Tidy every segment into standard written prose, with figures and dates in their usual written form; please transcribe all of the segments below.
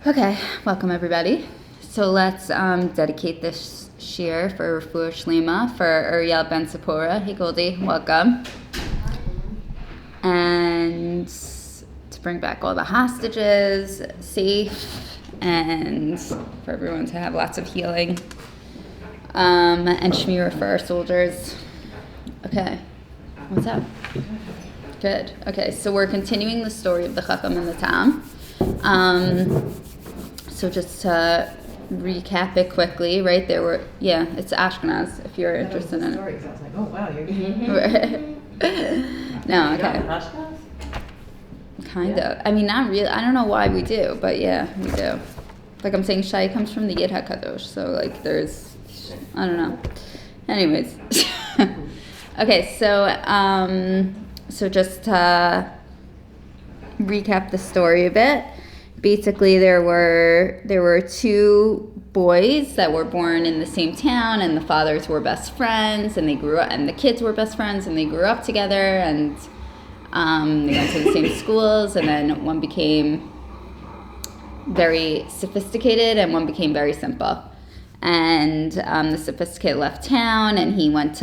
Okay, welcome everybody. So let's dedicate this shiur for Refuah Shlema for Uriel Ben Tzipora. Hey Goldie, welcome. And to bring back all the hostages safe and for everyone to have lots of healing. And Shiur for our soldiers. Okay, what's up? Good. Okay, so we're continuing the story of the Chocham and the Tam. So just to recap it quickly, right? It's Ashkenaz, if you're interested in it. Story, 'cause I was like, oh wow, you're getting No, okay. Kind of. I mean, not really. I don't know why we do, but yeah, we do. Like I'm saying, Shai comes from the Yid HaKadosh, so like there's, I don't know. Anyways. Okay, so just to recap the story a bit. Basically, there were two boys that were born in the same town, and the fathers were best friends, and they grew up, and the kids were best friends, and they grew up together, and they went to the same schools, and then one became very sophisticated, and one became very simple. And the sophisticated left town, and he wanted,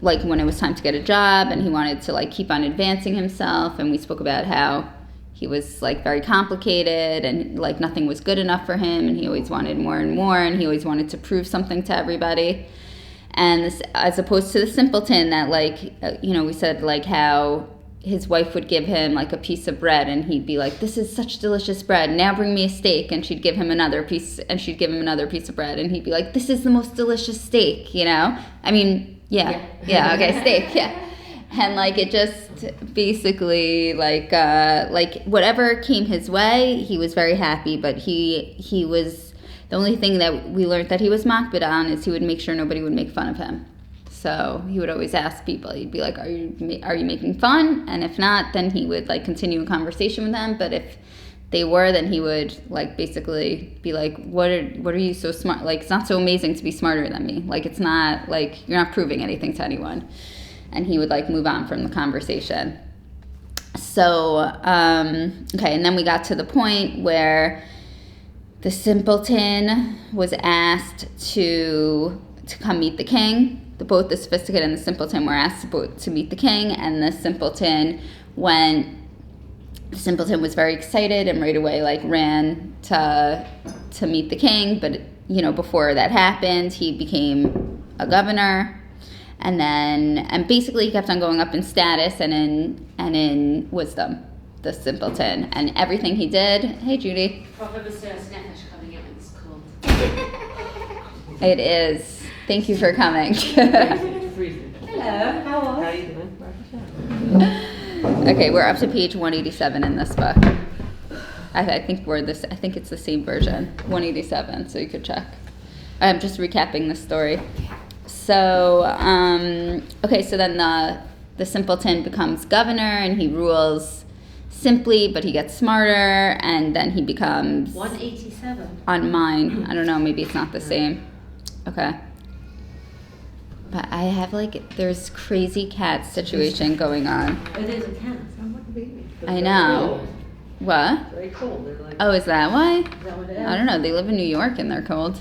like, when it was time to get a job, and he wanted to, like, keep on advancing himself, and we spoke about how he was like very complicated and like nothing was good enough for him, and he always wanted more and more, and he always wanted to prove something to everybody. And this, as opposed to the simpleton that we said like how his wife would give him like a piece of bread and he'd be like, this is such delicious bread, now bring me a steak, and she'd give him another piece, and she'd give him another piece of bread, and he'd be like, this is the most delicious steak, I mean, okay, steak, yeah. And like it just basically like whatever came his way, he was very happy. But he was, the only thing that we learned that he was makbid on is he would make sure nobody would make fun of him. So he would always ask people. He'd be like, "Are you making fun?" And if not, then he would like continue a conversation with them. But if they were, then he would like basically be like, what are you so smart? Like, it's not so amazing to be smarter than me. Like, it's not like you're not proving anything to anyone. And he would like move on from the conversation. So, okay, and then we got to the point where the simpleton was asked to come meet the king. Both the sophisticated and the simpleton were asked to meet the king, and the simpleton was very excited and right away like ran to meet the king. But before that happened, he became a governor. And basically he kept on going up in status and in wisdom, the simpleton, and everything he did. Hey Judy. It is. Thank you for coming. Hello, how are you doing? Okay, we're up to page 187 in this book. I think it's the same version, 187, so you could check. I'm just recapping the story. So, so then the simpleton becomes governor, and he rules simply, but he gets smarter, and then he becomes... 187. On mine. I don't know, maybe it's not the same. Okay. But I have, there's crazy cat situation going on. Oh, there's a cat. Sound like a baby. I know. What? Very cold. They're like... Oh, is that why? Is that what it is? I don't know, they live in New York and they're cold.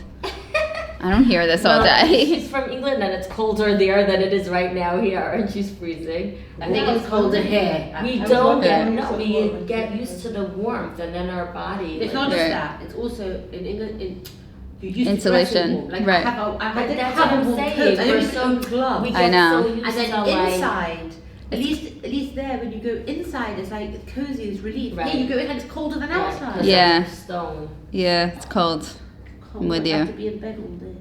I don't hear this all day. She's from England and it's colder there than it is right now here, and she's freezing. I think it's colder here. We get used to the warmth, and then our body. It's not just Right. that. It's also in England. You used Insulation, to dress in warm. right. I But that's have what a I'm warm saying. coat. I We're only so- put on gloves. We I get know. so used And then to inside, at least there when you go inside, it's like it's cozy, it's relief. Right. Here you go in and it's colder than outside. Yeah. Stone. Yeah, it's cold. I'm with I you. have to be in bed all day.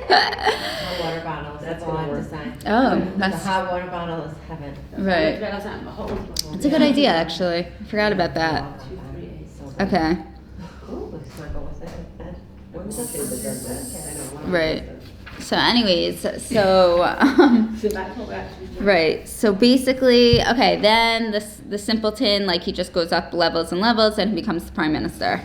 Hot water bottles. That's all I have to say. Oh, The that's hot water bottle is heaven. right. That's a good idea, actually. I forgot about that. Okay. Ooh, snuggle with it. Wouldn't that be the drug bed? Right. So anyways, right. So basically, okay, then the simpleton, like he just goes up levels and levels and he becomes the prime minister.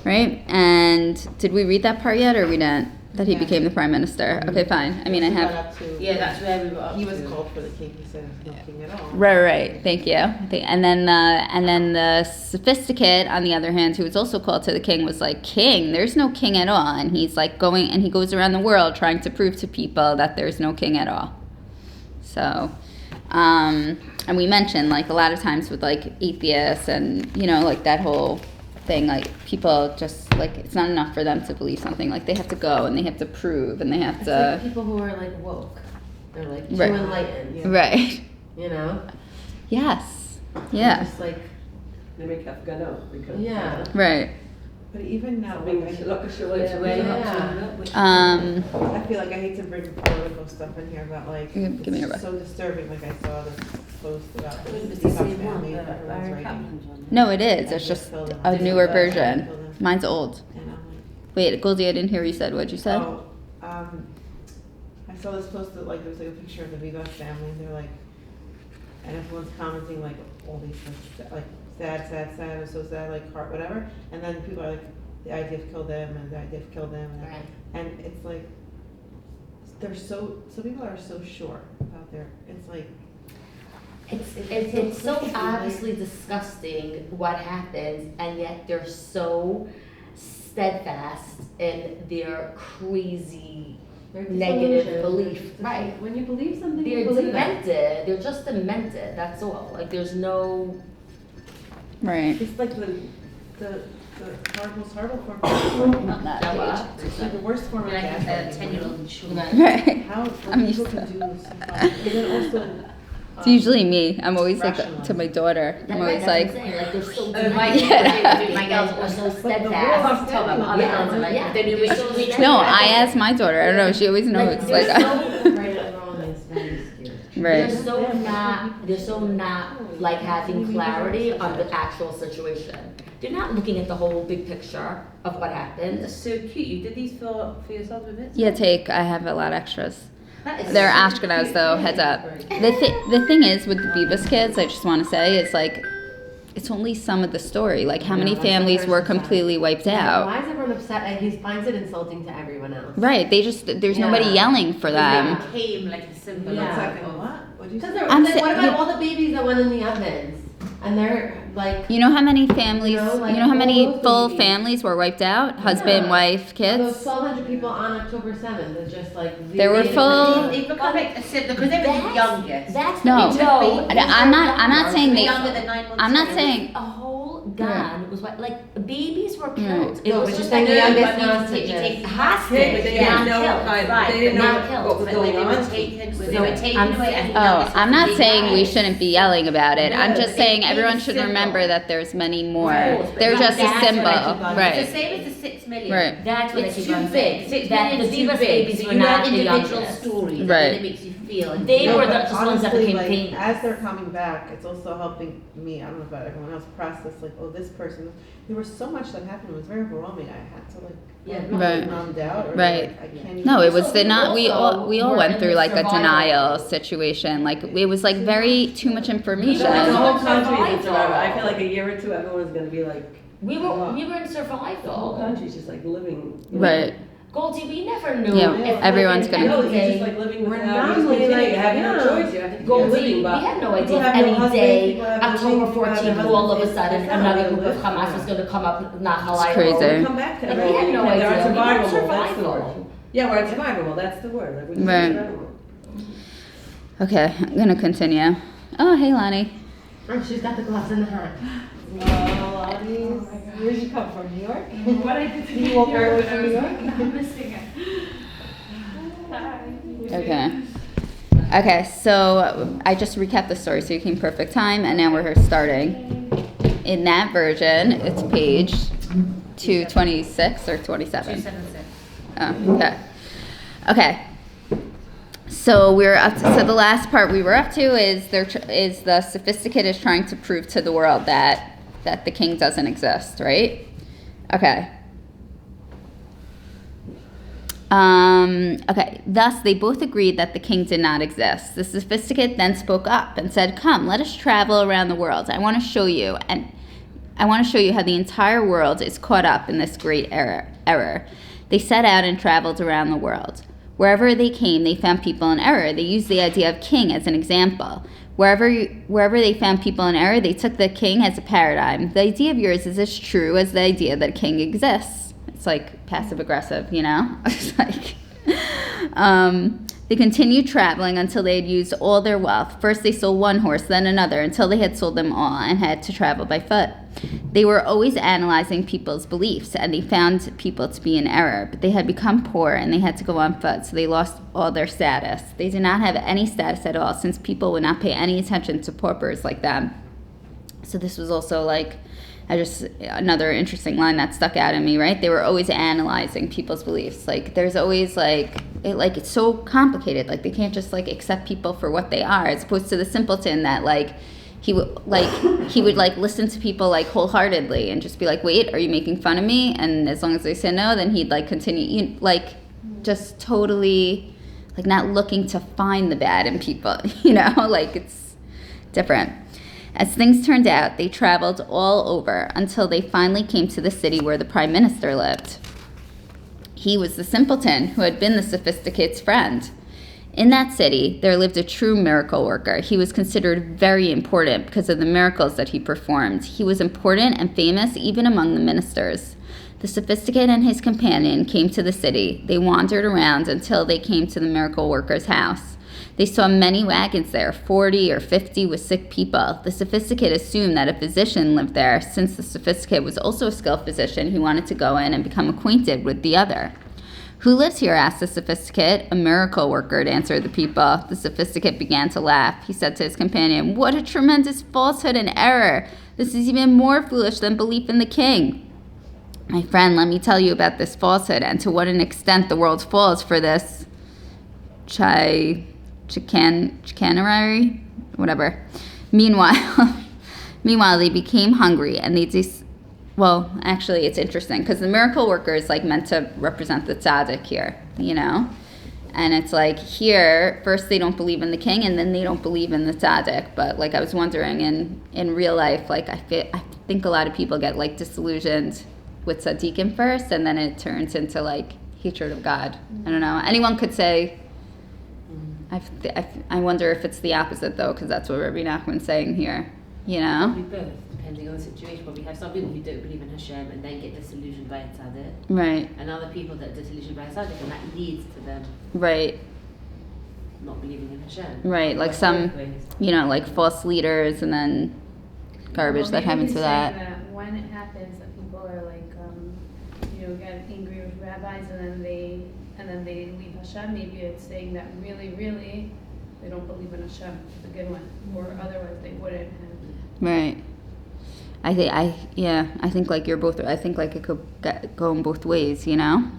Right? And did we read that part yet or we didn't? That he became the prime minister. Okay, fine. I mean, I He got have. up to- Yeah, that's where we were up He was to. called for the king. He said there's no king at all. Right. Thank you. And then the sophisticate, on the other hand, who was also called to the king, was like, king, there's no king at all. And he's like he goes around the world trying to prove to people that there's no king at all. So, and we mentioned, like, a lot of times with, like, atheists and, you know, like, that whole thing, like, people just, like, it's not enough for them to believe something. Like, they have to go and they have to prove and they have It's to... like people who are like woke. They're like too Right. enlightened. Right. You know? Yes. Yeah. Just like, They make up go because yeah. Right. But even now, being like, look at your way Yeah, where you up to? I feel like I hate to bring political stuff in here, but like, Give me your it's so disturbing. Like I saw this post about the It's the Steve same family one, that the was Larry writing, Kaplan's one. No, it is. I It's just just filled in. a This newer is the- I version. filled in. Mine's old. And I'm like, Wait, Goldie, I didn't hear what you said. What'd you say? oh, I saw this post that like there was like a picture of the Vivas family, and they're like, and everyone's commenting like all these like sad, or so sad, like heart, whatever, and then people are like, the IDF killed them, and the IDF killed them, Right. and it's like, some people are so sure out there. It's like, It's so clicky, like- obviously disgusting what happens, and yet they're so steadfast in their crazy negative belief. Right. When you believe something, They're you believe it. demented. They're just demented. That's all. Like there's no. Right. it's like the most horrible form of Not that That age. what? it's like the worst form of Like gaslighting. a 10-year-old in shul. Right. How I'm people used to can do something, and then also. It's usually me. I'm always like rationalize. to my daughter. That, I'm right, always that's what I'm like, saying. Like they're so My demented. kids, My girls are so world steadfast. is Top of other Yeah, girls are like, yeah. they do They're it. so steadfast. no, I ask my daughter. I don't know. She always knows. they're Like, so Right and wrong is very scary. They're right. so not like having clarity on the actual situation. They're not looking at the whole big picture of what happened. That's so cute. You did these for yourself with it? Yeah, I have a lot of extras. That is They're so Ashkenaz cute. though. Heads up. The thing is with the Bibas kids, I just want to say, it's like, it's only some of the story. Like, how many No, that's families were 100%. completely wiped out? Why is everyone upset? And he finds it insulting to everyone else. Right. There's nobody Yeah. yelling for them. They became like a symbol Yeah. Second, of what? What'd you Because say? I'm what sa- about yeah. all the babies that went in the ovens? And they're like, You know how many families? You know, like, how many all those full babies. families were wiped out? Husband, Yeah. wife, those kids. 1,200 people on October 7th. It's just like They were full- They become like a symbol because they were the That's- youngest. That's No. no. I'm not saying they. Younger than 9 months I'm not old. saying. A whole gun was what, like babies were killed. Right. It No, was but just you're saying like the youngest but you hostages. take hostage. But they not didn't know killed. Right, they didn't know not killed. what was When going they were on. taken, when they No, were taken I'm away, and the Oh, youngest I'm was not big saying we guys. shouldn't be yelling about it. I'm No, just but they saying became everyone a should symbol. remember that there's many more. Of course, but They're that's just a what I symbol, keep on- It's right? the same as the 6 million. Right. That's what It's I keep too on big. saying. 6 That million's the too Vivas big. babies So were you not have the individual youngest. stories, and Right. then it makes you feel. And They No, were but the just ones that honestly, became like, famous. as they're coming back, it's also helping me, I don't know about everyone else, process like, oh, this person, there was so much that happened, it was very overwhelming, I had to like, Yeah. I'm not Right. numbed out, or Right. like, I can't even. No, it was So the not. We all were went in through the like a survival. denial situation. Like it was like very too much information. The People- whole country is in Survival. survival. I feel like a year or two, everyone's gonna be like, We were in the whole survival. country's just like living. you know. Right. Goldie, we never knew. Yeah, if, everyone's like, gonna- No, any you're just day- like living We're without, not you're just really, continuing, like, you have no yeah. choice, you have to keep Goldie, living, we but. had no People idea have if no any husbands, day, people have no October children, people have 14th, no all of a husbands. sudden, That's another how group we of live. Hamas was gonna come up, not It's Halai crazy. Road. Come back to Like, that. we had no They're idea. on We were in survival mode, that's the word. survival. Yeah, we're in survival mode, that's the word, like, we're just Right. in survival mode. Okay, I'm gonna continue. Oh, hey, Lonnie. oh, she's got the gloves and the hat. Where'd you come from, New York? What I did to You walk all the way from New York? I'm missing it. Okay. Okay, so I just recapped the story, so you came perfect time, and now we're starting. In that version, it's page 226 or 27. 276. Oh, okay. Okay. So we're up to, so the last part we were up to is the sophisticate is trying to prove to the world that the king doesn't exist, right? Okay. Okay. Thus, they both agreed that the king did not exist. The sophisticate then spoke up and said, "Come, let us travel around the world. I want to show you, how the entire world is caught up in this great error. They set out and traveled around the world. Wherever they came, they found people in error. They used the idea of king as an example. Wherever they found people in error, they took the king as a paradigm. The idea of yours is as true as the idea that a king exists. It's like passive aggressive, you know? It's like, they continued traveling until they had used all their wealth. First they sold one horse, then another, until they had sold them all and had to travel by foot. They were always analyzing people's beliefs, and they found people to be in error, but they had become poor and they had to go on foot, so they lost all their status. They did not have any status at all, since people would not pay any attention to paupers like them. So this was also like, another interesting line that stuck out at me, right? They were always analyzing people's beliefs. Like, there's always it's so complicated. Like, they can't just like accept people for what they are, as opposed to the simpleton that he would listen to people like wholeheartedly and just be like, wait, are you making fun of me? And as long as they say no, then he'd like continue, just totally like not looking to find the bad in people, you know, like it's different. As things turned out, they traveled all over until they finally came to the city where the prime minister lived. He was the simpleton who had been the sophisticate's friend. In that city, there lived a true miracle worker. He was considered very important because of the miracles that he performed. He was important and famous even among the ministers. The sophisticate and his companion came to the city. They wandered around until they came to the miracle worker's house. They saw many wagons there, 40 or 50 with sick people. The sophisticate assumed that a physician lived there. Since the sophisticate was also a skilled physician, he wanted to go in and become acquainted with the other. Who lives here? Asked the sophisticate. A miracle worker, answered the people. The sophisticate began to laugh. He said to his companion, what a tremendous falsehood and error. This is even more foolish than belief in the king. My friend, let me tell you about this falsehood and to what an extent the world falls for this chicanery, whatever. Meanwhile, they became hungry and well, actually, it's interesting because the miracle worker is like meant to represent the tzaddik here, you know? And it's like here, first they don't believe in the king and then they don't believe in the tzaddik. But like I was wondering in real life, like I think a lot of people get like disillusioned with tzaddikim first and then it turns into like hatred of God. I don't know. Anyone could say, I wonder if it's the opposite though, because that's what Rebbe Nachman's saying here, you know? Probably both, depending on the situation. But we have some people who don't believe in Hashem and then get disillusioned by a tzaddik. Right. And other people that are disillusioned by a tzaddik, and that leads to them Right. not believing in Hashem. Right, like some, you know, like false leaders and then garbage that happens to that. When it happens that people are like, get angry with rabbis and then they leave Hashem, maybe it's saying that really, really they don't believe in Hashem to begin with, or otherwise they wouldn't have. Right. I think like you're both. I think like it could go in both ways, you know.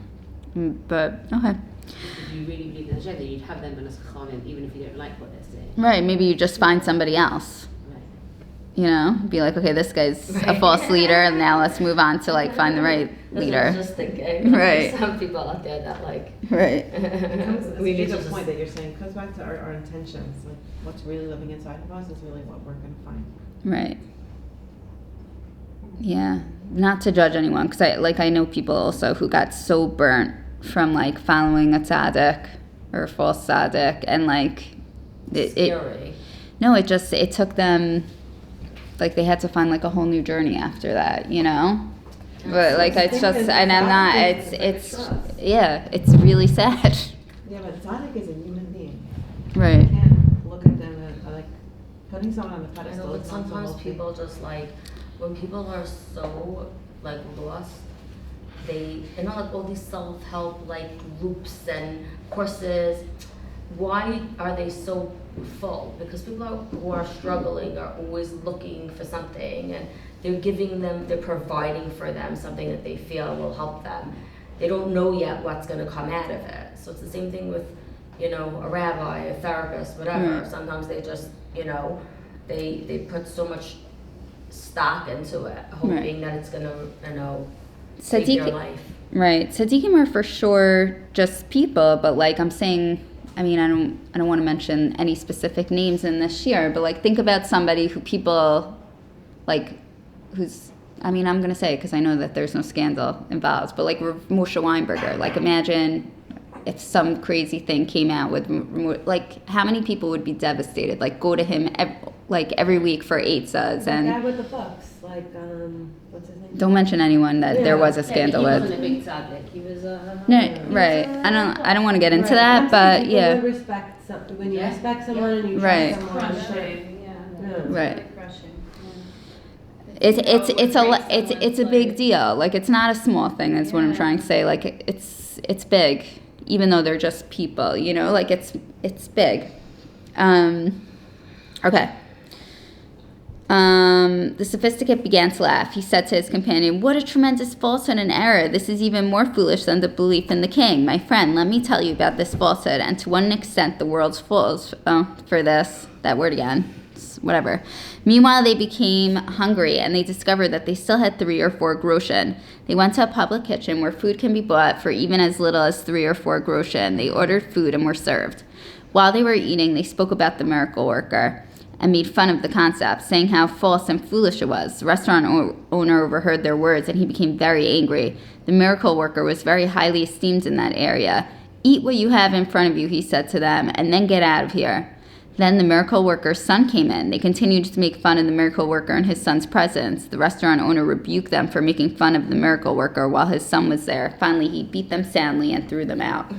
But okay. If you really believe in Hashem, then you'd have them as chachamim, even if you don't like what they're saying. Right. Maybe you just find somebody else. Right. You know, be like, okay, this guy's a false leader, and now let's move on to like find the right leader. I was just thinking. Right. Some people out there that like. Right. It's We need a to good just- point that you're saying. It comes back to our intentions. Like what's really living inside of us is really what we're going to find. Right. Yeah. Not to judge anyone, because I know people also who got so burnt from like following a tzaddik or a false tzaddik, and like Scary. it took them, like they had to find like a whole new journey after that, you know. But like it's just, and I'm not. It's really sad. Yeah, but tzaddik is a human being. Right. You can't look at them and like putting someone on the I pedestal. know, but is not the sometimes whole thing. people just like, when people are so like lost, and not like all these self-help like groups and courses, why are they so full? Because people who are struggling are always looking for something, and they're providing for them something that they feel will help them. They don't know yet what's going to come out of it. So it's the same thing with, a rabbi, a therapist, whatever. Right. Sometimes they just, they put so much stock into it, hoping that it's going to, save their life. Right. Tzaddikim are for sure just people, but like I'm saying, I mean, I don't want to mention any specific names in this shiur, but like think about somebody who people like, who's I mean, I'm going to say it because I know that there's no scandal involved, but like Moshe Weinberger, like imagine if some crazy thing came out with, like, how many people would be devastated? Like, go to him every week for eitzahs The and guy with the books, like, what's his name? don't mention anyone that there was a scandal He with. wasn't a big tzaddik. He was a. No, right. I don't want to get into Right. that, I'm but saying yeah. people would respect when you Yeah. respect someone and you Right. trust someone. Crushing, yeah. Yeah. Right. Really crushing. Yeah. It's a big deal. Like, it's not a small thing. That's what I'm Yeah. trying to say. Like, it's big, even though they're just people. You know, like it's big. Okay. The sophisticate began to laugh. He said to his companion, "What a tremendous falsehood and error! This is even more foolish than the belief in the king. My friend, let me tell you about this falsehood and to what an extent the world's falls for this." That word again. Whatever. Meanwhile, they became hungry and they discovered that they still had 3 or 4 groschen. They went to a public kitchen where food can be bought for even as little as 3 or 4 groschen. They ordered food and were served. While they were eating, they spoke about the miracle worker and made fun of the concept, saying how false and foolish it was. The restaurant owner overheard their words and he became very angry. The miracle worker was very highly esteemed in that area. "Eat what you have in front of you," he said to them, "and then get out of here." Then the miracle worker's son came in. They continued to make fun of the miracle worker in his son's presence. The restaurant owner rebuked them for making fun of the miracle worker while his son was there. Finally, he beat them soundly and threw them out.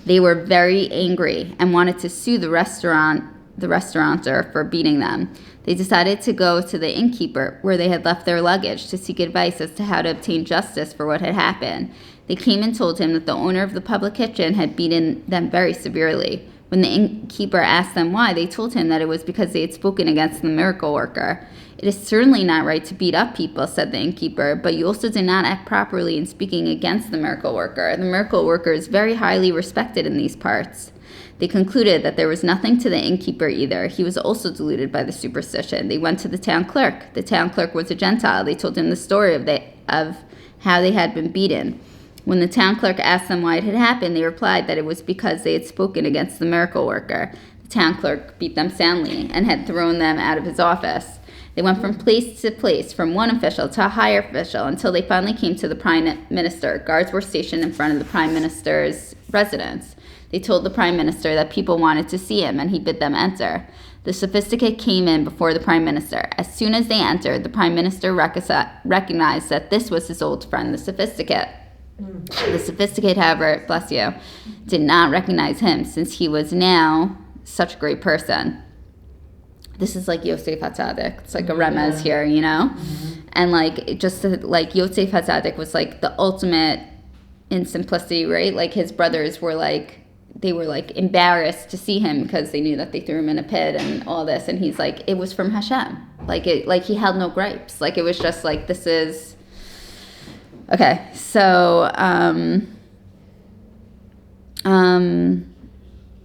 They were very angry and wanted to sue the restaurateur for beating them. They decided to go to the innkeeper where they had left their luggage to seek advice as to how to obtain justice for what had happened. They came and told him that the owner of the public kitchen had beaten them very severely. When the innkeeper asked them why, they told him that it was because they had spoken against the miracle worker. "It is certainly not right to beat up people," said the innkeeper, "but you also did not act properly in speaking against the miracle worker. The miracle worker is very highly respected in these parts." They concluded that there was nothing to the innkeeper either. He was also deluded by the superstition. They went to the town clerk. The town clerk was a Gentile. They told him the story of how they had been beaten. When the town clerk asked them why it had happened, they replied that it was because they had spoken against the miracle worker. The town clerk beat them soundly and had thrown them out of his office. They went from place to place, from one official to a higher official, until they finally came to the prime minister. Guards were stationed in front of the prime minister's residence. They told the prime minister that people wanted to see him, and he bid them enter. The sophisticate came in before the prime minister. As soon as they entered, the prime minister recognized that this was his old friend, the sophisticate. The sophisticate, however, bless you, did not recognize him since he was now such a great person. This is like Yosef HaTzadik. It's like a remez here, you know? And like, like Yosef HaTzadik was like the ultimate in simplicity, right? Like his brothers were like, they were like embarrassed to see him because they knew that they threw him in a pit and all this. And he's like, it was from Hashem. Like he held no gripes. Like it was just like, this is, okay, so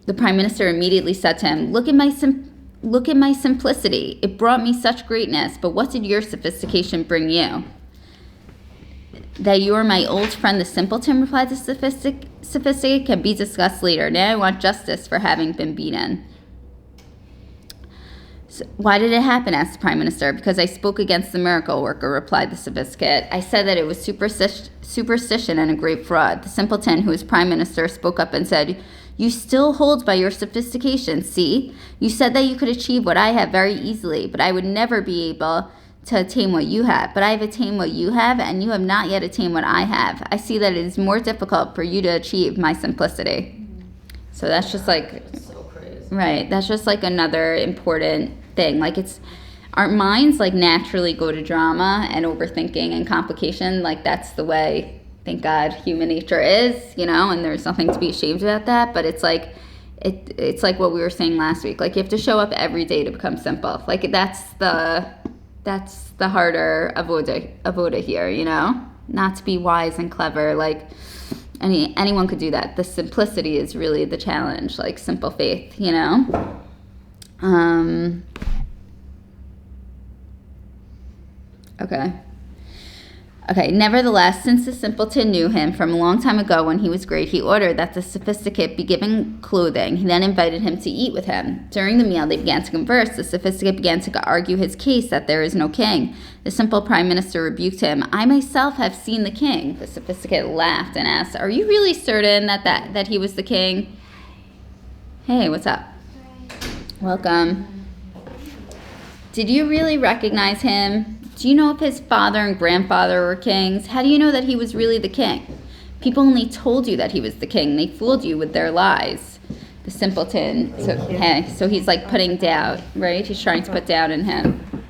the prime minister immediately said to him, look at my simplicity. It brought me such greatness, but what did your sophistication bring you?" "That you are my old friend the simpleton," replied the sophisticate, "can be discussed later. Now I want justice for having been beaten." So, "Why did it happen?" asked the prime minister. "Because I spoke against the miracle worker," replied the sophisticate. "I said that it was superstition and a great fraud." The simpleton, who was prime minister, spoke up and said, "You still hold by your sophistication, see? You said that you could achieve what I have very easily, but I would never be able to attain what you have. But I have attained what you have, and you have not yet attained what I have. I see that it is more difficult for you to achieve my simplicity." So that's just like, So crazy. right, that's just like another important thing. Like it's, our minds like naturally go to drama and overthinking and complication. Like that's the way, thank God, human nature is, you know, and there's nothing to be ashamed about that. But it's like, it's like what we were saying last week. Like you have to show up every day to become simple. Like that's the harder avoda here, you know, not to be wise and clever. Like anyone could do that. The simplicity is really the challenge, like simple faith, you know. Okay. Okay, nevertheless, since the simpleton knew him from a long time ago when he was great, he ordered that the sophisticate be given clothing. He then invited him to eat with him. During the meal, they began to converse. The sophisticate began to argue his case that there is no king. The simple prime minister rebuked him. I myself have seen the king. The sophisticate laughed and asked, are you really certain that he was the king? Hey, what's up? Welcome. Did you really recognize him? Do you know if his father and grandfather were kings? How do you know that he was really the king? People only told you that he was the king. They fooled you with their lies. The simpleton, so he's like putting doubt, right? He's trying to put doubt in him.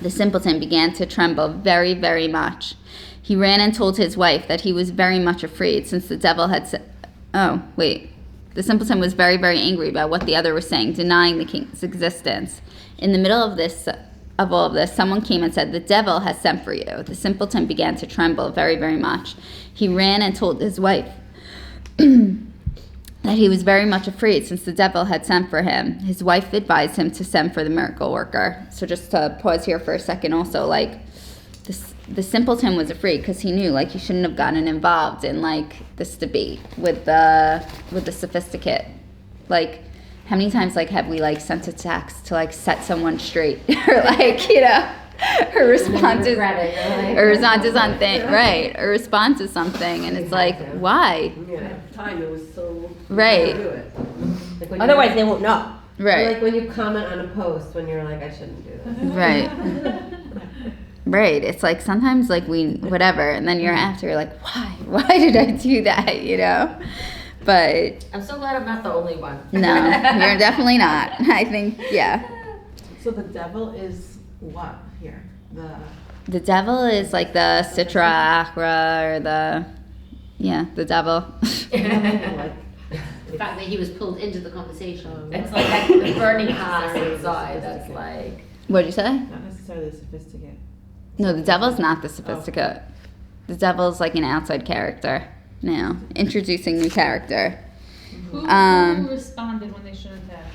The simpleton began to tremble very, very much. He ran and told his wife that he was very much afraid since the devil had said, the simpleton was very, very angry about what the other was saying, denying the king's existence. In the middle of all of this, someone came and said, the devil has sent for you. The simpleton began to tremble very, very much. He ran and told his wife that he was very much afraid since the devil had sent for him. His wife advised him to send for the miracle worker. So just to pause here for a second also, like, the simpleton was afraid because he knew, like, he shouldn't have gotten involved in, like, this debate with the sophisticate. Like, how many times, like, have we, like, sent a text to, like, set someone straight? Or, like, you know, her response is, her response is something, and it's like, why? Yeah, at the time it was so. Right. Do it. Like when Otherwise, they won't know. Right. Like when you comment on a post when you're like, I shouldn't do this. Right. Right. It's like sometimes, like, whatever, and then you're after, you're like, why? Why did I do that, you know? But I'm so glad I'm not the only one. no, you're definitely not. I think, yeah. So the devil is what here? The devil is like the Citra Acra or the devil. The fact that he was pulled into the conversation. It's like that the burning heart inside that's like. What'd you say? Not necessarily the sophisticate. No, the devil's not the sophisticate. The devil's like an outside character now, introducing new character. Who responded when they shouldn't have?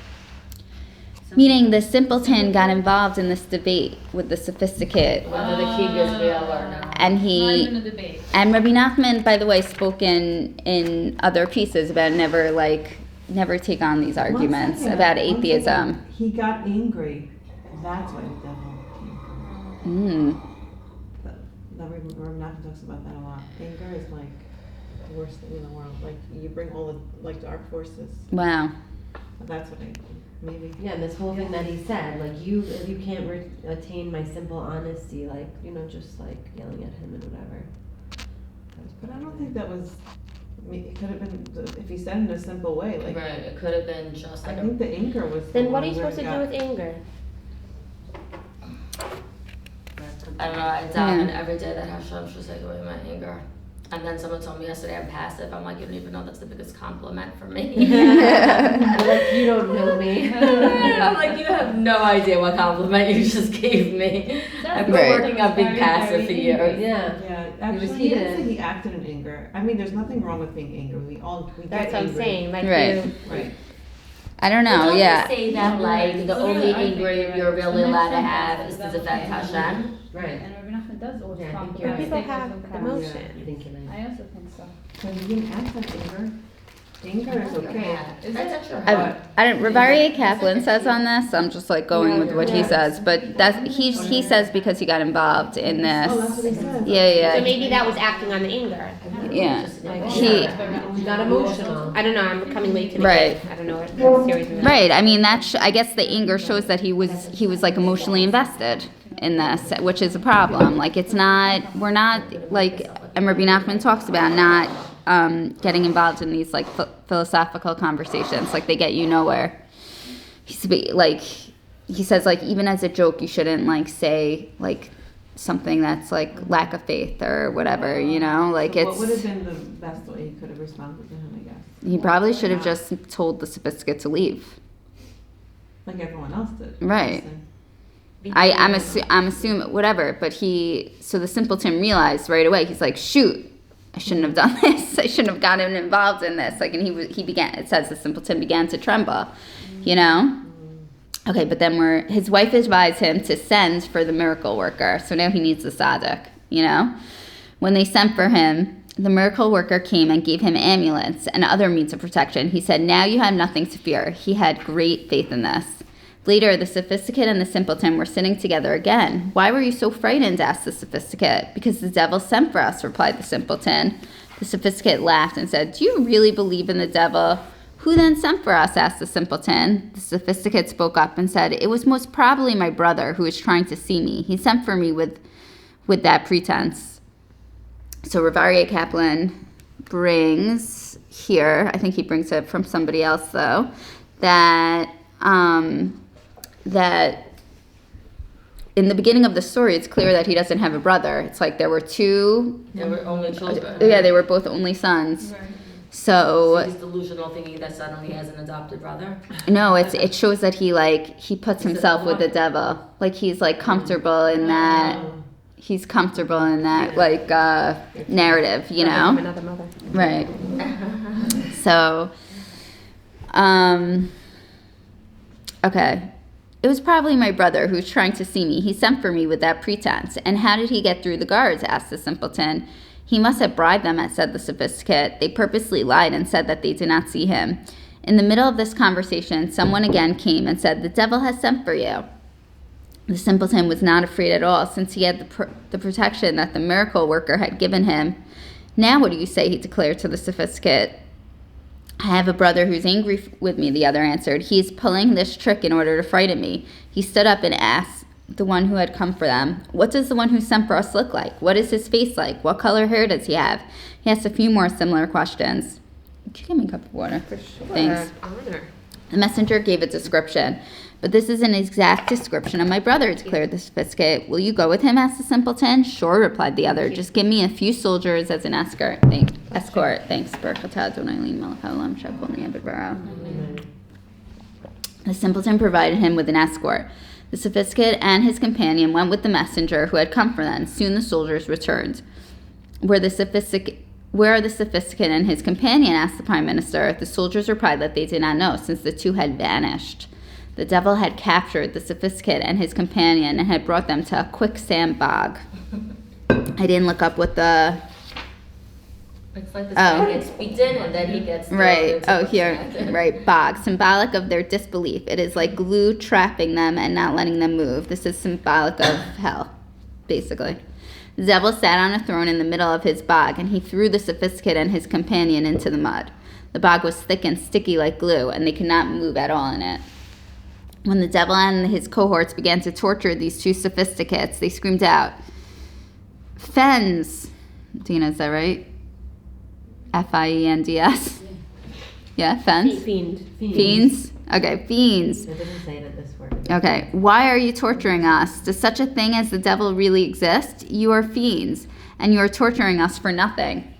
Meaning the simpleton got involved in this debate with the sophisticate. Whether the king is real or not. And Not even a debate. and Rebbe Nachman, by the way, spoke in other pieces about never take on these arguments about atheism. He got angry. That's why the devil came. Rebbe Nachman talks about that a lot. Anger is like the worst thing in the world. Like you bring all the like dark forces. Wow. That's what maybe. Yeah, and this whole thing that he said, like, if you can't attain my simple honesty, like, just like yelling at him and whatever. But I don't think that was. I mean, it could have been if he said it in a simple way. Like Right, it could have been just I like think the anger was. Then what are you supposed to do with anger? I don't know, I daven every day that Hashem should take away my anger. And then someone told me yesterday I'm passive. I'm like, you don't even know that's the biggest compliment for me. Like, you don't know me. I'm like, you have no idea what compliment you just gave me. I've been Right. working on being passive for years. Yeah. Yeah, He was actually, he didn't heated. say he acted in anger. I mean, there's nothing wrong with being angry. We That's get what I'm angry. saying. Like, Right. Right. I don't But know. don't Yeah. they say that like the only anger you're really allowed to have is to defend Hashem? Right. And Rebbe Nachman does always Yeah, I talk think about people statements have of emotion. character. I think you're right. I also think so. So he didn't act like anger. Anger is okay. That's actually I hard. don't. Revaria Kaplan says on this. I'm just like going with what he says, but he says because he got involved in this. Oh, that's what he said. Yeah. So maybe that was acting on the anger. Yeah. Like, He. not emotional. I don't know. I'm coming late to the Right. game. I don't know what series we're Right. I mean, I guess the anger shows that he was like emotionally invested in this, which is a problem. Like we're not like, and Rebbe Nachman talks about not getting involved in these like philosophical conversations. Like they get you nowhere. He says like even as a joke, you shouldn't like say like something that's like lack of faith or whatever. Like So it's. what would have been the best way he could have responded to him? I guess. He probably should have just told the sophisticate to leave. Like everyone else did. Right. obviously. I'm assuming whatever, but so the simpleton realized right away. He's like, shoot, I shouldn't have done this. I shouldn't have gotten involved in this. Like, and he began. It says the simpleton began to tremble. Okay, but then his wife advised him to send for the miracle worker. So now he needs the tzaddik. you know? When they sent for him, the miracle worker came and gave him amulets and other means of protection. He said, now you have nothing to fear. He had great faith in this. Later, the sophisticate and the simpleton were sitting together again. Why were you so frightened? Asked the sophisticate. Because the devil sent for us, replied the simpleton. The sophisticate laughed and said, do you really believe in the devil? Who then sent for us? Asked the simpleton. The sophisticate spoke up and said, it was most probably my brother who was trying to see me. He sent for me with that pretense. So Rav Aryeh Kaplan brings here, I think he brings it from somebody else though, that in the beginning of the story, it's clear that he doesn't have a brother. It's like there were two. They were only children. Yeah, they were both only sons. Right. So he's delusional, thinking that suddenly he has an adopted brother. no, it shows that he puts himself with the devil. Like he's like comfortable in that. He's comfortable in that narrative, you know. Another mother. Right. So, okay. It was probably my brother who was trying to see me. He sent for me with that pretense. And how did he get through the guards? Asked the simpleton. He must have bribed them, said the sophisticate. They purposely lied and said that they did not see him. In the middle of this conversation, someone again came and said, the devil has sent for you. The simpleton was not afraid at all, since he had the protection that the miracle worker had given him. Now what do you say? He declared to the sophisticate. I have a brother who's angry with me, the other answered. He is pulling this trick in order to frighten me. He stood up and asked the one who had come for them, what does the one who sent for us look like? What is his face like? What color hair does he have? He asked a few more similar questions. Could you give me a cup of water? For sure. Thanks. Honor. The messenger gave a description. But this is an exact description of my brother, declared the sophisticate. Will you go with him? Asked the simpleton. Sure, replied the other. Just give me a few soldiers as an escort. Thanks. Baruch atah Adonai Eloheinu melech haolam shekol ne'eved v'ra. The simpleton provided him with an escort. The sophisticate and his companion went with the messenger who had come for them. Soon the soldiers returned. Where are the sophisticate and his companion? Asked the prime minister. The soldiers replied that they did not know, since the two had vanished. The devil had captured the sophisticate and his companion and had brought them to a quicksand bog. I didn't look up what the... It's like this guy gets beaten and then he gets... Right. Oh, here. Right. Bog. Symbolic of their disbelief. It is like glue trapping them and not letting them move. This is symbolic of hell, basically. The devil sat on a throne in the middle of his bog, and he threw the sophisticate and his companion into the mud. The bog was thick and sticky like glue, and they could not move at all in it. When the devil and his cohorts began to torture these two sophisticates, they screamed out, Fens. Dina, is that right? Fiends? Yeah, fens? Fiends? Okay, fiends. It doesn't say that this word. Okay, why are you torturing us? Does such a thing as the devil really exist? You are fiends, and you are torturing us for nothing.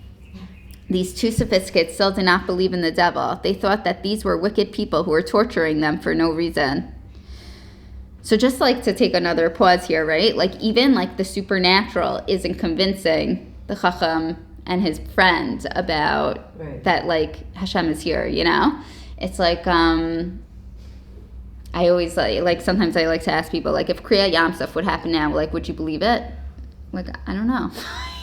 These two sophisticates still did not believe in the devil. They thought that these were wicked people who were torturing them for no reason. So just like to take another pause here, right? Like even like the supernatural isn't convincing the Chocham and his friend about that like Hashem is here, you know? It's like, I always like sometimes I like to ask people, like if Kriya Yamsuf would happen now, like would you believe it? Like, I don't know.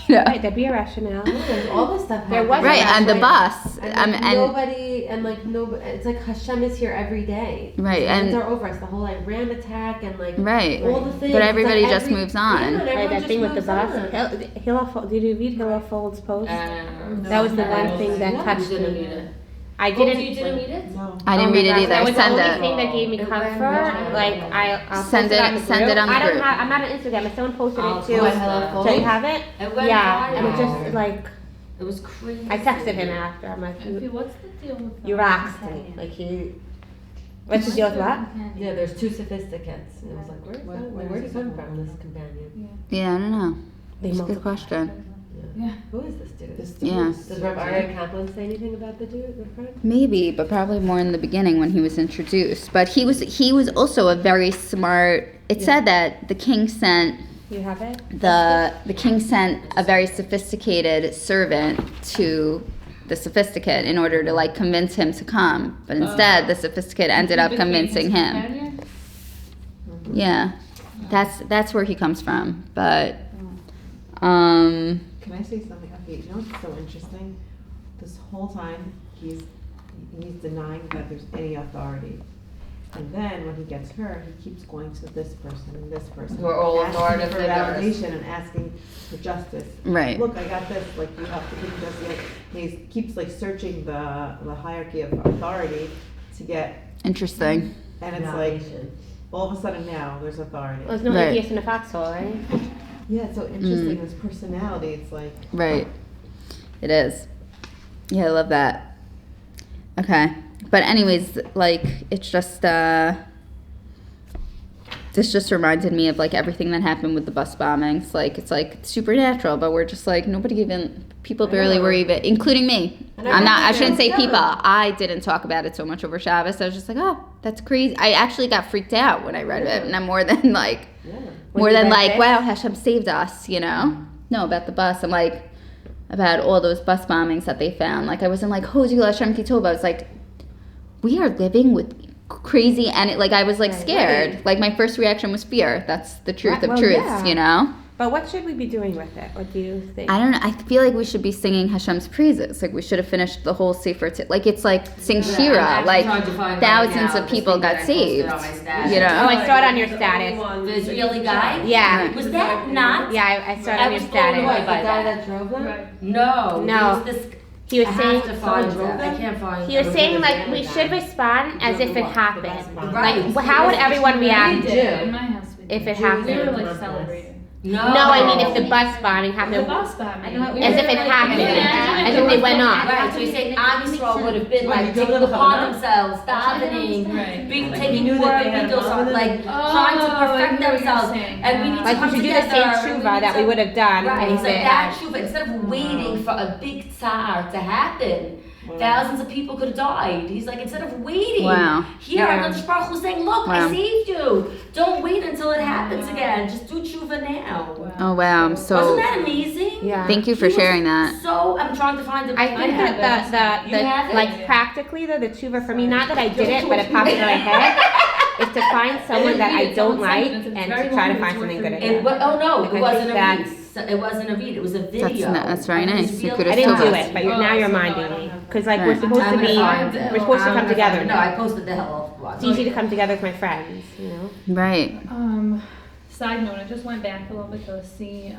You know? Right, there'd be a rationale. There's all this stuff There happening. was Right, and the bus. And nobody, it's like Hashem is here every day. Right, and and are over us. The whole Iran attack and like right, all the things. but everybody it's like just moves on. Yeah, and Right, everyone that just thing with the moves bus. on. Hillel, did you read Hillel Fold's post? That was the No. one thing that You touched didn't me. read it. I Oh, didn't. you didn't read it? No. I didn't read it either. That was the Send only it. thing that gave me comfort. Like I'll Send post it on the it- send group. it on the I don't group. have. I'm not on Instagram. If someone posted Oh, it too, so I have so you have it. It went Yeah, and it viral. just like It was crazy. I texted him after. I'm like, Effie, what's the deal with you rocked me. Like he. What's the deal with what? Yeah, there's two sophisticates. And it was like, where did he come from, this companion? Yeah, I don't know. They It's a good multiply. question. Yeah. Who is this dude? Yeah. Does Rebbe Aryeh Kaplan say anything about the dude, the friend? Maybe, but probably more in the beginning when he was introduced. But he was also a very smart. It said that the king sent You have it. the king sent a very sophisticated servant to the sophisticate in order to like convince him to come. But instead, the sophisticate ended up convincing him. Yeah, that's where he comes from. But Um, Can I say something? Okay, you know what's so interesting? This whole time he's denying that there's any authority. And then when he gets hurt, he keeps going to this person and this person. Who are all asking authoritative for figures. validation and asking for justice. Right. Look, I got this. Like you have to give justice. Like, he keeps like searching the hierarchy of authority to get. Interesting. And it's like all of a sudden now there's authority. Well, there's no Right. atheist in a foxhole, right? Yeah, it's so interesting. His personality. It's like. Right. It is. Yeah, I love that. Okay. But anyways, like, it's just, this just reminded me of, like, everything that happened with the bus bombings. Like, it's, like, supernatural, but we're just, like, nobody even, people barely were even, including me. I shouldn't say people. I didn't talk about it so much over Shabbos. I was just like, oh, that's crazy. I actually got freaked out when I read it. And I'm more than, like, wow, Hashem saved us, you know? No, about the bus. I'm like, about all those bus bombings that they found. Like, I wasn't like, Hozi Hashem Kitova. I was like, we are living with crazy, and it, like, I was like scared. Like, my first reaction was fear. That's the truth of truths, you know? But what should we be doing with it? What do you think? I don't know. I feel like we should be singing Hashem's praises. Like, we should have finished the whole Sefer. Like, it's like sing Shira. Like, thousands of people got saved. You know? Oh, I saw it on your status. The Israeli guy? Yeah. Was that not? Yeah, I saw it on your was blown away status. by The guy that. that drove them? Right. No. No. There was this, He was I saying, have to find it. I can't find he was it. saying like we should respond as if it happened. Right. Like, how would everyone We react did. In my house, we did. if it We were happened? like celebrating. No. No, I mean if the bus bombing The happened, bus bombing. as if it happened, as if they went off. Right, so you're saying Am Yisrael would have been Right, like you taking don't know upon how. themselves, davening, Right. taking knew more that they had videos on, mom like and trying to Oh, I perfect know what you're themselves, saying. and we need to Like we come should do together. the same and tshuva that we would have done. Right, if it's like it that had- tshuva, instead of waiting for a big tsar to happen, thousands of people could have died. He's like, instead of waiting, Wow. here, Yeah. HaKadosh Baruch Hu saying, look, Wow. I saved you. Don't wait until it happens again. Just do tshuva now. Oh, wow. I'm Wasn't so, that amazing? Yeah. thank you for He was sharing that. So, I'm trying to find the I think have that it. the You have it? like practically though the tshuva for me, not that I did it, but it popped into my head, is to find someone that I don't like and to try to find something good in It it. wa- oh no, Like, it I wasn't think a that's- read. It wasn't a read. It was a video. That's very Of his nice. You real could have I didn't told do us. it, but now you're reminding me because like we're Right. supposed to I'm be, gonna find it. we're supposed to I'm come gonna together. find it. No, I posted the hell of one. It's easy to come together with my friends, you know. Right. Side note, I just went back a little bit to see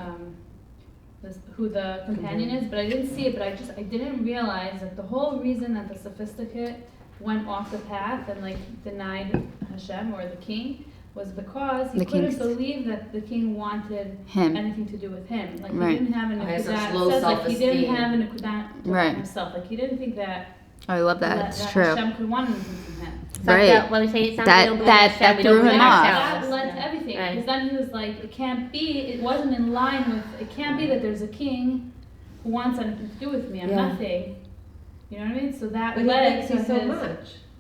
who the companion is, but I didn't see it, but I didn't realize that the whole reason that the sophisticate went off the path and like denied Hashem or the king was because he The couldn't king's- believe that the king wanted Him. anything to do with him. Like Right. he didn't have an He has such akudat. low It says like he didn't self-esteem. have an akudat Right. himself. Like he didn't think that Oh, I love that. It's true. Hashem could want anything from him. It's like Right. when we say it's not That- we don't believe that- in that Hashem, we don't threw believe him in off. ourselves. That led to everything. Right. Because then he was like, it can't be, it wasn't in line with, it can't be that there's a king who wants anything to do with me. I'm Yeah. nothing. You know what I mean? So that But he led thinks to he's so his, much.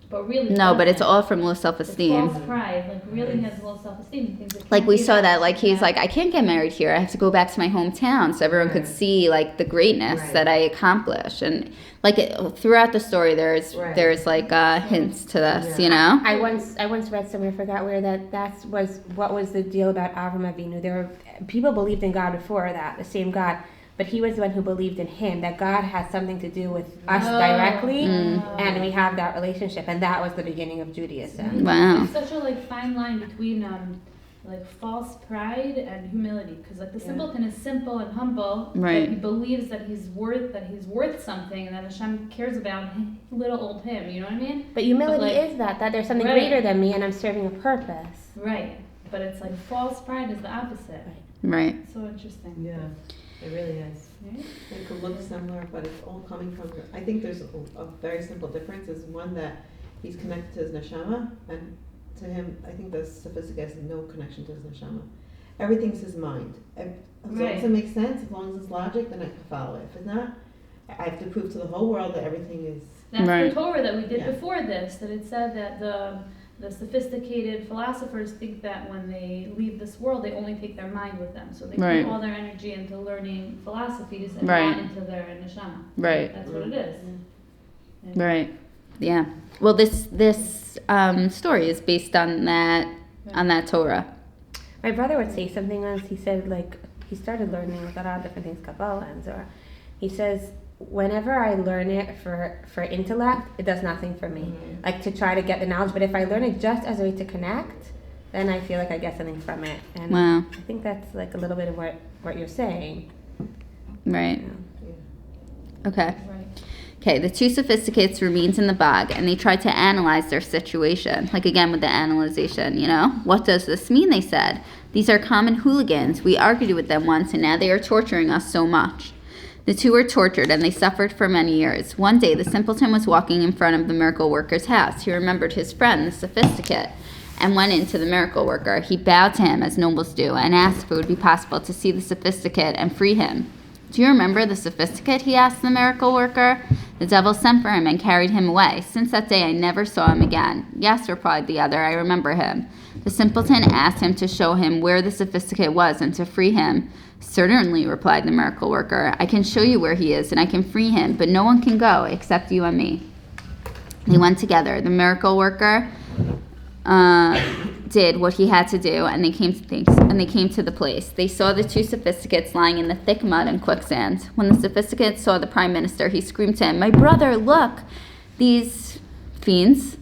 but really No, but it's doesn't. all from low It's self-esteem. false pride. Like really has low self-esteem. He thinks it Like can't we be saw that, like he's Yeah. like, I can't get married here. I have to go back to my hometown so everyone could Right. see like the greatness Right. that I accomplished. And like throughout the story, there's Right. like hints to this, Yeah. you know? I once read somewhere, I forgot where, that was what was the deal about Avram Avinu. There were people believed in God before that, the same God, but he was the one who believed in him, that God has something to do with us directly, and we have that relationship, and that was the beginning of Judaism. Wow. It's such a like fine line between like false pride and humility, because like the simpleton is simple and humble, Right. but he believes that he's worth something, and that Hashem cares about little old him. You know what I mean? But humility But, like, is that there's something right. greater than me, and I'm serving a purpose. Right. But it's like false pride is the opposite. Right. So interesting. Yeah, it really is. Right? It could look similar, but it's all coming from, I think there's a very simple difference, is one that he's connected to his neshama, and to him, I think the sophisticated has no connection to his neshama. Everything's his mind. As long as it makes sense, as long as it's logic, then I can follow it. If it's not, I have to prove to the whole world that everything is, That's Right. the Torah that we did Yeah. before this, that it said that the sophisticated philosophers think that when they leave this world, they only take their mind with them. So they Right. put all their energy into learning philosophies and Right. not into their neshama. Right. That's what it is. And- Right. Yeah. Well, this story is based on that Torah. My brother would say something once. He said, like, he started learning with a lot of different things, Kabbalah and Zohar. He says, whenever I learn it for intellect, it does nothing for me. Like to try to get the knowledge, but if I learn it just as a way to connect, then I feel like I get something from it. And Wow. I think that's like a little bit of what you're saying. Right. Okay. Right. Okay, the two sophisticates remained in the bog, and they tried to analyze their situation. Like again with the analyzation, you know? What does this mean, they said. These are common hooligans. We argued with them once, and now they are torturing us so much. The two were tortured, and they suffered for many years. One day, the simpleton was walking in front of the miracle worker's house. He remembered his friend, the sophisticate, and went into the miracle worker. He bowed to him, as nobles do, and asked if it would be possible to see the sophisticate and free him. Do you remember the sophisticate? He asked the miracle worker. The devil sent for him and carried him away. Since that day, I never saw him again. Yes, replied the other, I remember him. The simpleton asked him to show him where the sophisticate was and to free him. Certainly, replied the miracle worker. I can show you where he is and I can free him, but no one can go except you and me. They went together. The miracle worker did what he had to do, and they came to the place. They saw the two sophisticates lying in the thick mud and quicksand. When the sophisticate saw the prime minister, he screamed to him, "My brother, look! These fiends,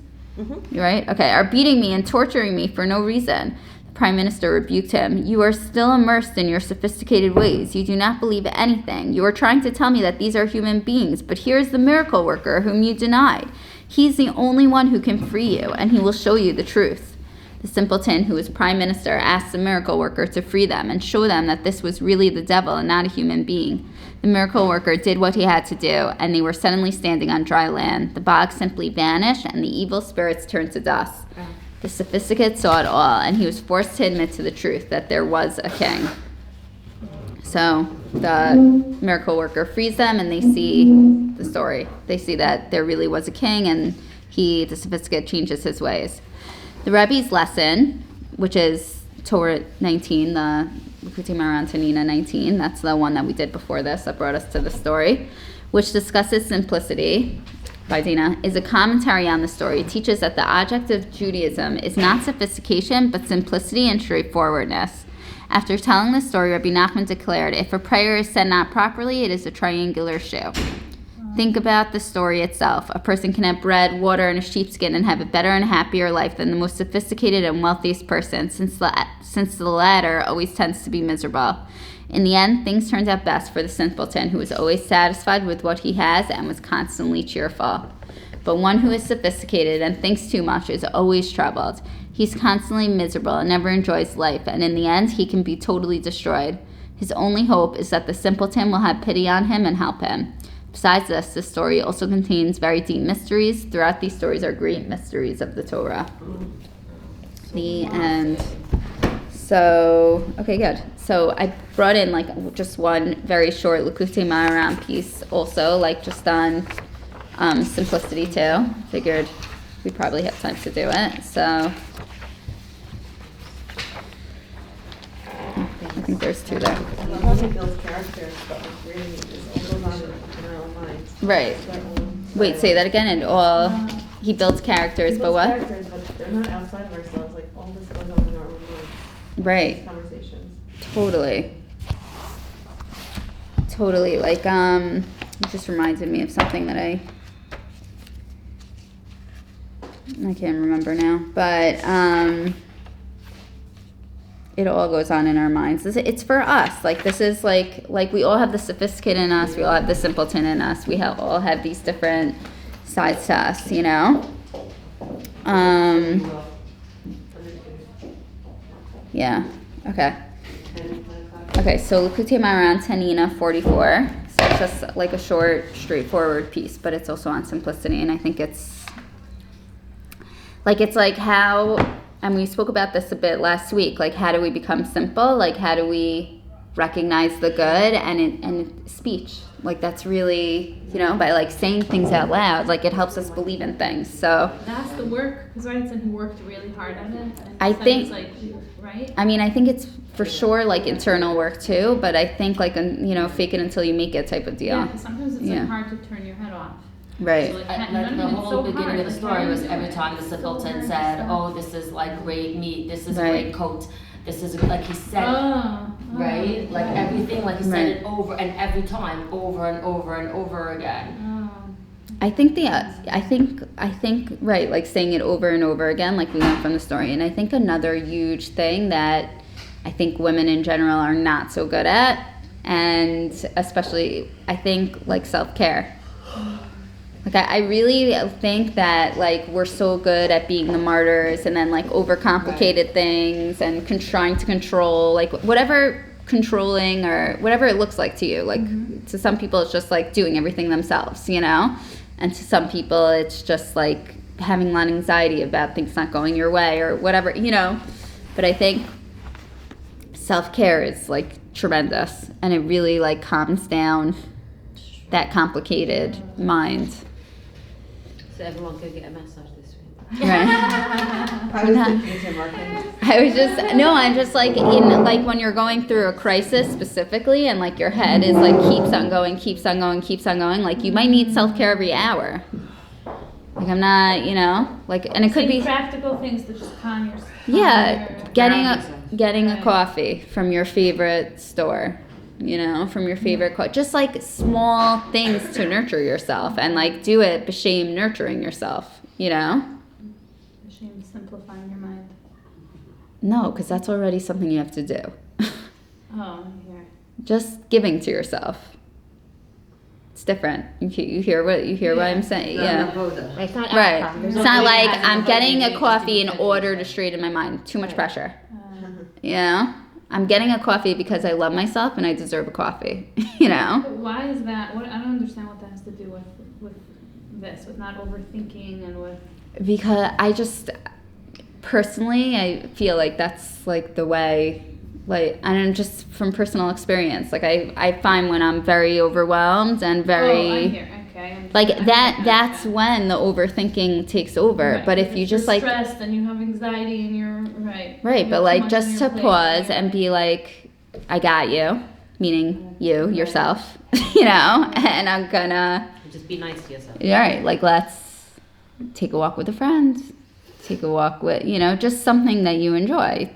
right? Okay, are beating me and torturing me for no reason." The prime minister rebuked him. "You are still immersed in your sophisticated ways. You do not believe anything. You are trying to tell me that these are human beings, but here is the miracle worker whom you denied. He's the only one who can free you, and he will show you the truth." The simpleton, who was prime minister, asked the miracle worker to free them and show them that this was really the devil and not a human being. The miracle worker did what he had to do, and they were suddenly standing on dry land. The bog simply vanished, and the evil spirits turned to dust. The sophisticate saw it all, and he was forced to admit to the truth that there was a king. So the miracle worker frees them, and they see the story. They see that there really was a king, and the sophisticate, changes his ways. The Rebbe's lesson, which is Torah 19, the Likutei Moharan Tanina 19, that's the one that we did before this that brought us to the story, which discusses simplicity by Dina, is a commentary on the story. It teaches that the object of Judaism is not sophistication, but simplicity and straightforwardness. After telling the story, Rebbe Nachman declared, if a prayer is said not properly, it is a triangular shoe. Think about the story itself. A person can have bread, water, and a sheepskin and have a better and happier life than the most sophisticated and wealthiest person, since the latter always tends to be miserable. In the end, things turned out best for the simpleton, who was always satisfied with what he has and was constantly cheerful. But one who is sophisticated and thinks too much is always troubled. He's constantly miserable and never enjoys life, and in the end, he can be totally destroyed. His only hope is that the simpleton will have pity on him and help him. Besides this, the story also contains very deep mysteries. Throughout these stories are great mysteries of the Torah. The end. So, okay, good. So I brought in like just one very short Likutei Moharan piece also, like just on simplicity too. Figured we probably have time to do it. So I think there's two there. I love how he builds characters, but like really, it all goes on in our own minds. Right. Their own- Wait, say that again. And all he builds characters, He but builds what? Characters, but they're not outside of ourselves. Like all this goes on in our own minds. Right. These conversations. Totally. Like it just reminded me of something that I can't remember now, but it all goes on in our minds. It's for us. Like this is like we all have the sophisticate in us. We all have the simpleton in us. We all have these different sides to us, you know. Yeah. Okay. Okay. So Likutei Moharan Tanina 44. So it's just like a short, straightforward piece, but it's also on simplicity, and I think it's like how. And we spoke about this a bit last week. Like, how do we become simple? Like, how do we recognize the good and speech? Like, that's really, you know, by like saying things out loud. Like, it helps us believe in things. So That's the work, because I said he worked really hard at it. And I so think- it's like, right? I mean, I think it's for sure like internal work too. But I think like you know, fake it until you make it type of deal. Yeah, 'cause sometimes it's Yeah. like hard to turn your head off. Right. So, like, Like none the of it's whole so beginning hard. of the Like, story how was do you every do it? time the It's so simpleton hard said, stuff. "Oh, this is like great meat. This is a Right. great coat. This is like he said." Oh, right? Like everything, like he said Right. it over and every time, over and over and over again. I think right, like saying it over and over again, like we learned from the story. And I think another huge thing that I think women in general are not so good at, and especially I think like self-care. Like I really think that like we're so good at being the martyrs and then like overcomplicated things and trying to control like whatever controlling or whatever it looks like to you. Like to some people it's just like doing everything themselves, you know? And to some people it's just like having a lot of anxiety about things not going your way or whatever, you know? But I think self-care is like tremendous and it really like calms down that complicated mind. So everyone could get a massage this week. Right. I was thinking Tim Martin. I'm just like in like when you're going through a crisis specifically and like your head is like keeps on going, like you might need self-care every hour. Like I'm not, you know, like, and it could be practical things to just calm your. getting a coffee from your favorite store, you know, from your favorite just like small things to nurture yourself and like do it b'shem nurturing yourself, you know. Shame simplifying your mind. No, because that's already something you have to do. Oh, here. Just giving to yourself. It's different. You hear what I'm saying? Yeah. It's not Right. outcome. It's not like I'm getting a coffee in order to straighten my mind. Too much pressure. You know? I'm getting a coffee because I love myself and I deserve a coffee. You know? But why is that? What I don't understand what that has to do with this, with not overthinking and with. Because I just personally I feel like that's like the way, like, and just from personal experience, like I find when I'm very overwhelmed and very Oh, I'm here. Okay. like that's when the overthinking takes over. Right. But if you just like stressed and you have anxiety and you're right. right, You but have too like much just on to your plate. pause and be like, I got you, meaning you yourself, you know, and I'm gonna Just be nice to yourself. all right, like let's take a walk with a friend, take a walk with, you know, just something that you enjoy,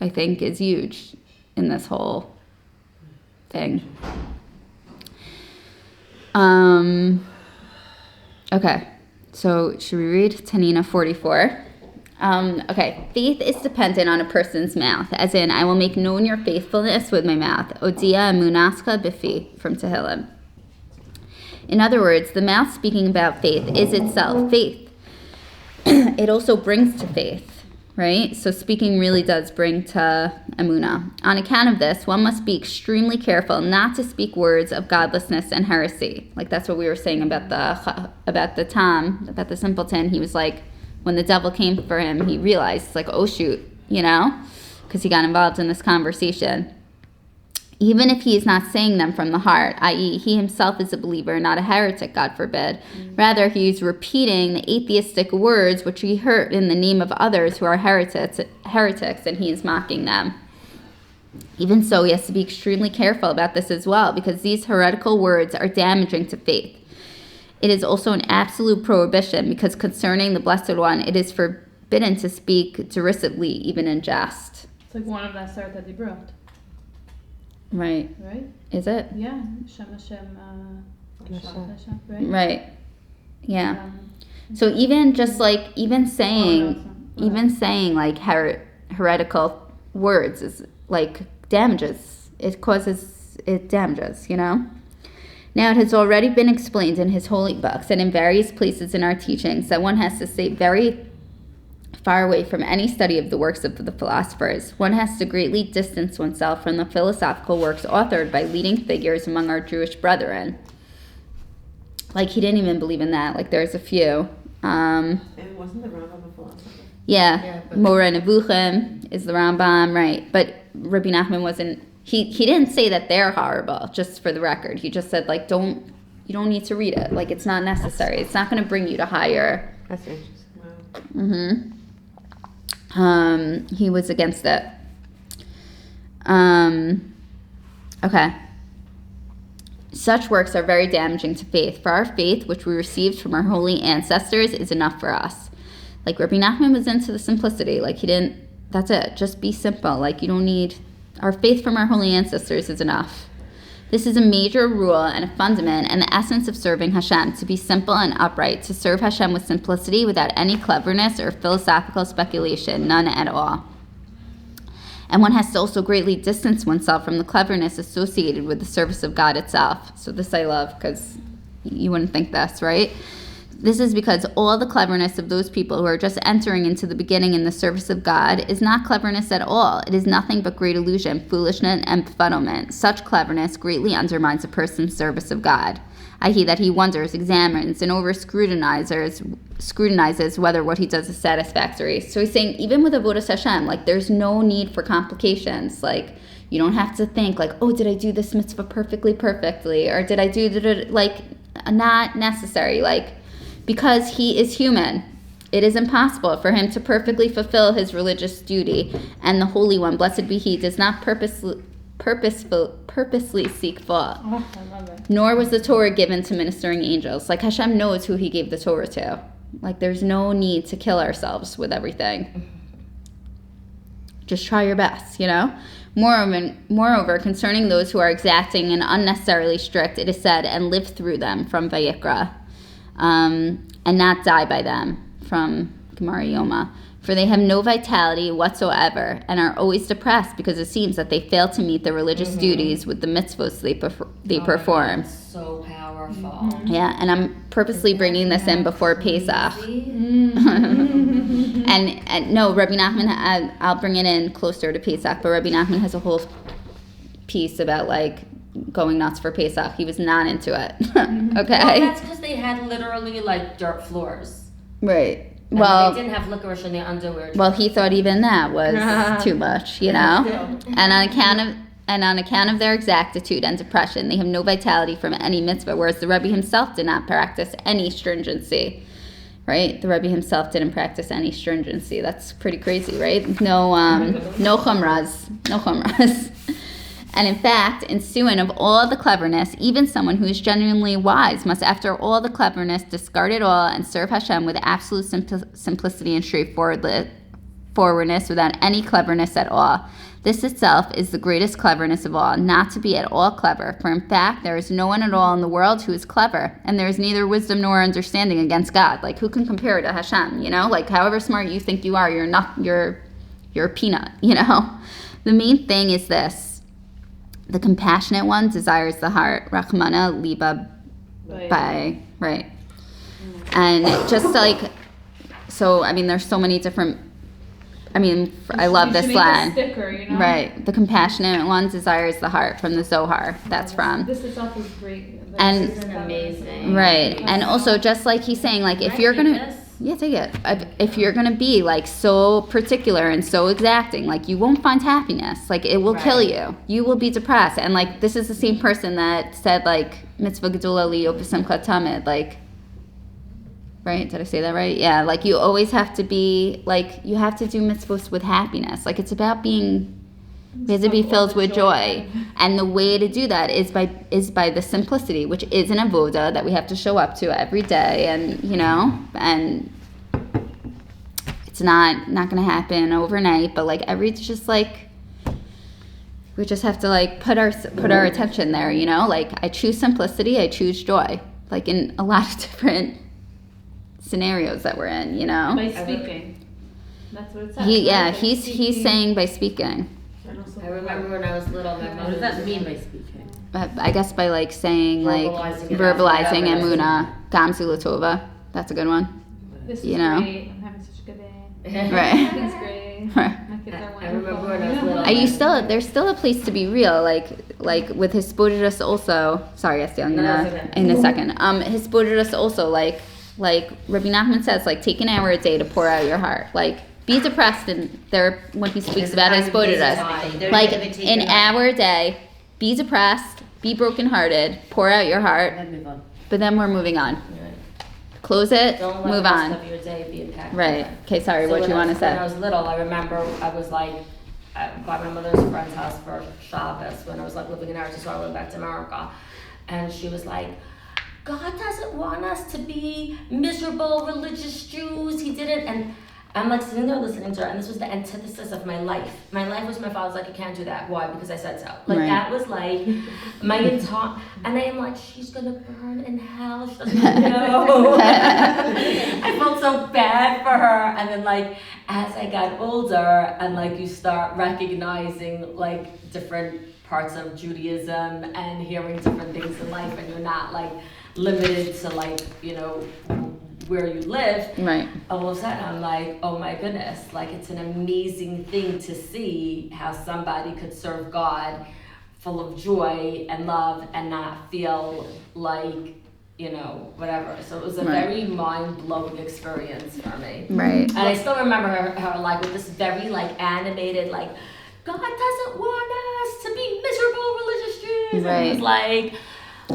I think is huge in this whole thing. Okay, so should we read Tanina 44? Okay, faith is dependent on a person's mouth, as in, I will make known your faithfulness with my mouth. Odia emunaska bifi, from Tehillim. In other words, the mouth speaking about faith is itself faith. It also brings to faith, right? So speaking really does bring to Emunah. On account of this, one must be extremely careful not to speak words of godlessness and heresy. Like that's what we were saying about the simpleton. He was like, when the devil came for him, he realized, like, oh shoot, you know, because he got involved in this conversation. Even if he is not saying them from the heart, i.e. he himself is a believer, not a heretic, God forbid. Rather, he is repeating the atheistic words which he heard in the name of others who are heretics, and he is mocking them. Even so, he has to be extremely careful about this as well, because these heretical words are damaging to faith. It is also an absolute prohibition, because concerning the Blessed One, it is forbidden to speak derisively, even in jest. It's like one of that start that they brought, Right. right? Is it? Yeah, Shem Hashem, Hashem, right? Right. Yeah. So even just like saying like heretical words is like damages. It damages, you know? Now it has already been explained in his holy books and in various places in our teachings that one has to stay very far away from any study of the works of the philosophers. One has to greatly distance oneself from the philosophical works authored by leading figures among our Jewish brethren. Like he didn't even believe in that. Like there's a few. And wasn't the Rambam a philosopher? Yeah, Moreh Nevuchim is the Rambam, right? But Rebbe Nachman wasn't. He didn't say that they're horrible. Just for the record, he just said like you don't need to read it. Like it's not necessary. It's not going to bring you to higher. That's interesting. He was against it. Okay. Such works are very damaging to faith, for our faith, which we received from our holy ancestors, is enough for us. Like Rebbe Nachman was into the simplicity. Like that's it. Just be simple. Like you don't need Our faith from our holy ancestors is enough. This is a major rule and a fundament and the essence of serving Hashem, to be simple and upright, to serve Hashem with simplicity without any cleverness or philosophical speculation, none at all. And one has to also greatly distance oneself from the cleverness associated with the service of God itself. So this I love, because you wouldn't think this, right? This is because all the cleverness of those people who are just entering into the beginning in the service of God is not cleverness at all. It is nothing but great illusion, foolishness, and befuddlement. Such cleverness greatly undermines a person's service of God, i.e. that he wonders, examines, and scrutinizes whether what he does is satisfactory. So he's saying, even with Avodas Hashem, like, there's no need for complications. Like, you don't have to think, like, oh, did I do this mitzvah perfectly? Or did I do that? Like, not necessary. Like, because he is human, it is impossible for him to perfectly fulfill his religious duty, and the Holy One, blessed be he, does not purposely seek fault. Oh, I love it. Nor was the Torah given to ministering angels. Like, Hashem knows who he gave the Torah to. Like, there's no need to kill ourselves with everything. Just try your best, you know? Moreover, concerning those who are exacting and unnecessarily strict, it is said, and live through them, from Vayikra. And not die by them, from Gemara Yoma. For they have no vitality whatsoever and are always depressed because it seems that they fail to meet their religious duties with the mitzvos they perform. That's so powerful. Yeah, and I'm purposely bringing this in before Pesach. And no, Rebbe Nachman, I'll bring it in closer to Pesach, but Rebbe Nachman has a whole piece about, like, going nuts for Pesach. He was not into it. Okay? Well, that's because they had literally, like, dirt floors. Right. And Well, they didn't have licorice in their underwear. well, he thought even that was too much, you know? And on account of their exactitude and depression, they have no vitality from any mitzvah, whereas the Rebbe himself did not practice any stringency. Right? The Rebbe himself didn't practice any stringency. That's pretty crazy, right? No chumras. And in fact, ensuing of all the cleverness, even someone who is genuinely wise must, after all the cleverness, discard it all and serve Hashem with absolute simplicity and straightforwardness without any cleverness at all. This itself is the greatest cleverness of all, not to be at all clever. For in fact, there is no one at all in the world who is clever, and there is neither wisdom nor understanding against God. Like, who can compare to Hashem, you know? Like, however smart you think you are, you're a peanut, you know? The main thing is this. The compassionate one desires the heart. Rachmana liba by, right. And just like, so, I mean, there's so many different, I love this line. Sticker, you know? Right. The compassionate one desires the heart, from the Zohar. That's from. This itself is great. And- This is amazing. Right. And also, just like he's saying, like, if you're going to. Yeah, take it. If you're going to be, like, so particular and so exacting, like, you won't find happiness. Like, it will kill you. You will be depressed. And, like, this is the same person that said, like, mitzvah gedula li yopesim tamid. Like, right? Did I say that right? Yeah. Like, you always have to be, like, you have to do mitzvahs with happiness. Like, it's about being... We have to be filled with joy. And the way to do that is by the simplicity, which is an avoda that we have to show up to every day. And, you know, and it's not going to happen overnight, but, like, just, like, we just have to, like, put our attention there, you know? Like, I choose simplicity, I choose joy. Like, in a lot of different scenarios that we're in, you know? By speaking. That's what it says. He's saying by speaking. I remember when I was little, my mom. What does that mean by speaking? I guess by, like, saying, like, verbalizing Emunah, Gamzu Latova. That's a good one. This is You know? great. I'm having such a good day. Right. It's great. Right. My kids are wonderful. I remember when I was little. There's still a place to be real, like with Hispodidus also. Sorry, Esti, I'm gonna in a second. Hispodidus also, like Rebbe Nachman says, like, take an hour a day to pour out your heart. Like, be depressed, and there when he speaks about Hispodidus, like, an hour a day, be depressed, be brokenhearted, pour out your heart, but then we're moving on. Close it, Don't let move the on. rest of your day be impacted. Right. Okay, sorry, what do you want to When I say? was little, I remember I was like by my mother's friend's house for Shabbos when I was like living in Eretz Yisrael, I went back to America, and she was like, God doesn't want us to be miserable religious Jews. He didn't, and I'm like sitting there listening to her, and this was the antithesis of my life. My life was my father's like, you can't do that. Why? Because I said so. Like Right. that was like my entire, and I am like, she's gonna burn in hell. She doesn't know. I felt so bad for her. And then like as I got older, and like you start recognizing like different parts of Judaism and hearing different things in life, and you're not like limited to like, you know, where you live, Right. all of a sudden I'm like, oh my goodness, like it's an amazing thing to see how somebody could serve God full of joy and love and not feel like, you know, whatever. So it was a Right. very mind-blowing experience for me. Right. And I still remember her like with this very like animated, like, God doesn't want us to be miserable religious Jews. Right. And it was like,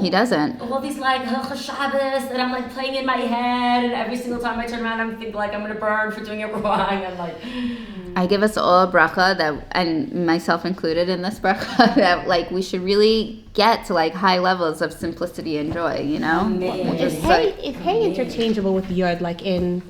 He doesn't. all these like Shabbos that I'm like playing in my head, and every single time I turn around I'm thinking like I'm gonna burn for doing it wrong, and like I give us all a bracha that, and myself included in this bracha, that like we should really get to like high levels of simplicity and joy, you know? Amen. We'll Is just, hey interchangeable with yod, like in